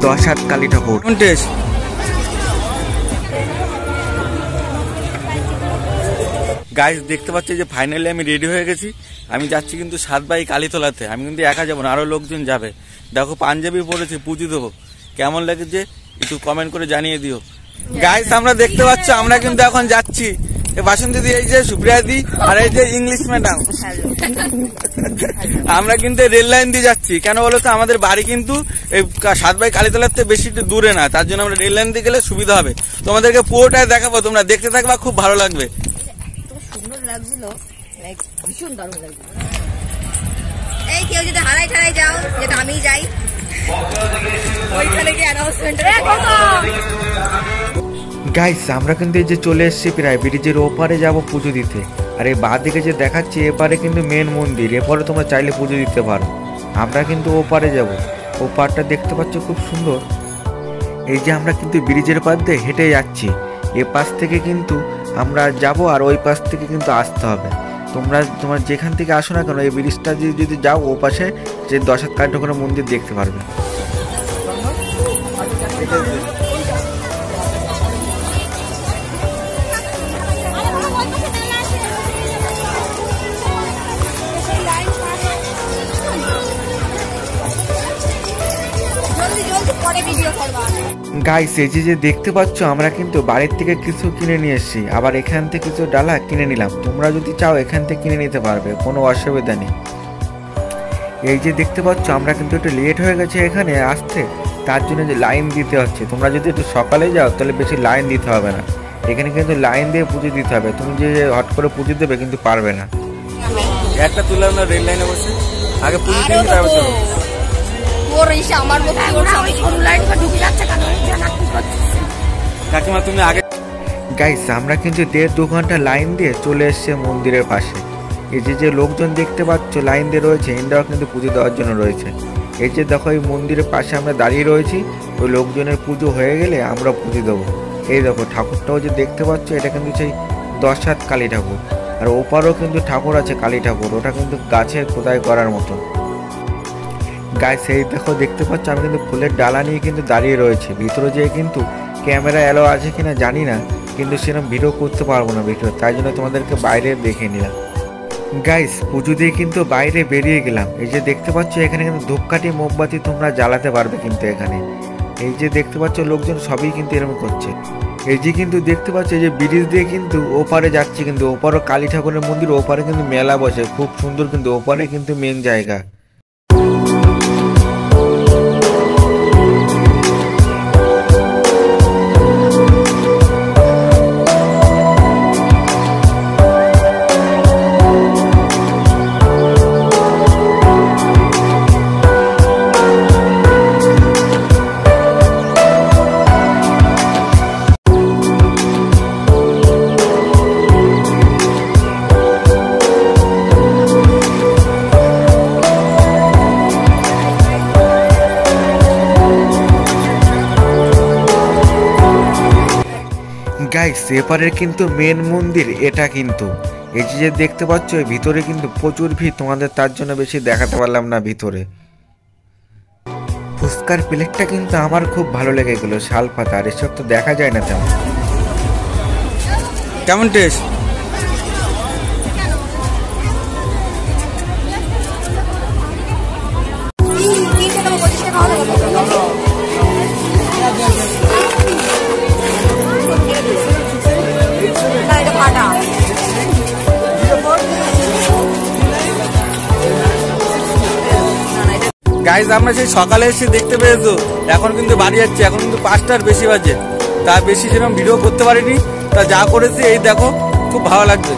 10 হাত কালী ঠাকুর। গাইস দেখতে পাচ্ছি যে ফাইনালি আমি রেডি হয়ে গেছি। আমি যাচ্ছি কিন্তু 7 বাই কালীতলাতে। আমি কিন্তু একা যাবো না, আরো লোকজন যাবে। দেখো পাঞ্জাবি পরেছি, পুজো দেবো। কেমন লাগছে একটু কমেন্ট করে জানিয়ে দিও। গাইস আমরা দেখতে পাচ্ছ আমরা কিন্তু এখন যাচ্ছি। বাসন্তী দি, এই যে সুপ্রিয়া দি, আর এই যে ইংলিশ ম্যাডাম। আমরা কিন্তু রেল লাইন দিয়ে যাচ্ছি। কেন বলতো, আমাদের বাড়ি কিন্তু এই 7 বাই কালীতলার থেকে বেশি দূরে না, তার জন্য আমরা রেল লাইন দিয়ে গেলে সুবিধা হবে। তোমাদেরকে পুরোটাই দেখাবো, তোমরা দেখতে থাকবা, খুব ভালো লাগবে। সুন্দর লাগছিল, ভীষণ দারুণ লাগছিল। এই কেউ যদি হারাই ঠারাই যাও, যেটা আমি যাই, ওইখানে গিয়ে অ্যানাউন্সমেন্ট। গাইস আমরা কিন্তু এই যে চলে এসেছি প্রায় ব্রিজের ওপারে যাব পুজো দিতে। আর এই বাঁ দিকে যে দেখাচ্ছি এপারে কিন্তু মেন মন্দির, এপারে তোমরা চাইলে পুজো দিতে পারো। আমরা কিন্তু ওপারে যাব। ওপারটা দেখতে পাচ্ছ খুব সুন্দর। এই যে আমরা কিন্তু ব্রিজের পাশ দিয়ে হেঁটে যাচ্ছি। এ পাশ থেকে কিন্তু আমরা যাব আর ওই পাশ থেকে কিন্তু আসতে হবে। তোমরা যেখান থেকে আসো না কেন, এই ব্রিজটা যদি যাও ও পাশে যে 10 হাত কালী ঠাকুরের মন্দির দেখতে পারবে। গাইস এই যে দেখতে পাচ্ছ আমরা কিন্তু বাড়ির থেকে কিছু কিনে নিয়ে এসেছি, আবার এখান থেকে কিছু ডালা কিনে নিলাম। তোমরা যদি চাও এখান থেকে কিনে নিতে পারবে, কোনো অসুবিধা নেই। এই যে দেখতে পাচ্ছ আমরা কিন্তু একটু লেট হয়ে গেছে এখানে আসতে, তার জন্য যে লাইন দিতে হচ্ছে। তোমরা যদি একটু সকালে যাও তাহলে বেশি লাইন দিতে হবে না। এখানে কিন্তু লাইন দিয়ে পুজো দিতে হবে। তুমি যে হট করে পুজো দেবে কিন্তু পারবে না। একটা তুললাম না রেল লাইনে বসে, আগে পুজো দিয়ে তারপর চলো। কাকিমা তুমি আগে। গাইস আমরা কিন্তু 1.5-2 ঘন্টা লাইন দিয়ে চলে এসেছে মন্দিরের পাশে। এই যে লোকজন দেখতে পাচ্ছ লাইন দিয়ে রয়েছে, এরাও কিন্তু পুজো দেওয়ার জন্য রয়েছে। এই যে দেখো এই মন্দিরের পাশে আমরা দাঁড়িয়ে রয়েছি, ওই লোকজনের পুজো হয়ে গেলে আমরা পুজো দেবো। এই দেখো ঠাকুরটাও যে দেখতে পাচ্ছ, এটা কিন্তু সেই 10 হাত কালী ঠাকুর। আর ওপারও কিন্তু ঠাকুর আছে কালী ঠাকুর, ওটা কিন্তু গাছের খোদাই করার মতো। গাইস এই দেখো দেখতে পাচ্ছ আমি কিন্তু ফুলের ডালা নিয়ে কিন্তু দাঁড়িয়ে রয়েছে। ভিতরে যেয়ে কিন্তু ক্যামেরা এলো আছে কিনা জানি না, কিন্তু সেরকম ভিডিও করতে পারবো না ভিডিও, তাই জন্য তোমাদেরকে বাইরে দেখে নিলাম। গাইস পুজো দিয়ে কিন্তু বাইরে বেরিয়ে গেলাম। এই যে দেখতে পাচ্ছ এখানে কিন্তু ধূপকাঠি মোমবাতি তোমরা জ্বালাতে পারবে কিন্তু এখানে। এই যে দেখতে পাচ্ছ লোকজন সবই কিন্তু এরকম করছে। এই যে কিন্তু দেখতে পাচ্ছ এই যে ব্রিজ দিয়ে কিন্তু ওপারে যাচ্ছি, কিন্তু ওপারও কালী ঠাকুরের মন্দির, ওপারে কিন্তু মেলা বসে খুব সুন্দর, কিন্তু ওপারে কিন্তু মেন জায়গা। গাইস এপারের কিন্তু মেন মন্দির এটা কিন্তু। এই যে দেখতে পাচ্ছ ভিতরে কিন্তু প্রচুর ভিড়, তোমাদের তার জন্য বেশি দেখাতে পারলাম না ভিতরে। ফুচকার প্লেটটা কিন্তু আমার খুব ভালো লেগে গেল, শাল পাতা, আর এসব তো দেখা যায় না তেমন। কেমন টেস্ট? গাইজ আমরা সেই সকালে এসে দেখতে পেয়েছো, এখন কিন্তু বাড়ি যাচ্ছে, এখন কিন্তু 5টার বেশি বাজে। তা বেশি সেরকম ভিডিও করতে পারিনি, তা যা করেছি এই দেখো, খুব ভালো লাগছে।